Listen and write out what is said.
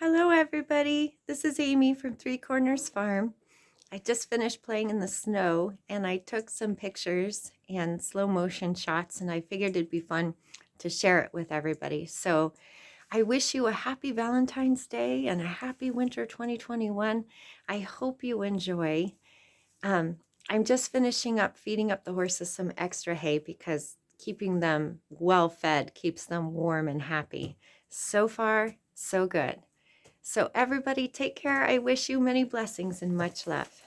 Hello, everybody. This is Amy from Three Corners Farm. I just finished playing in the snow and I took some pictures and slow motion shots, and I figured it'd be fun to share it with everybody. So I wish you a happy Valentine's Day and a happy winter 2021. I hope you enjoy. Um, I'm just finishing up feeding up the horses some extra hay because keeping them well fed keeps them warm and happy. So far, so good. So everybody take care. I wish you many blessings and much love.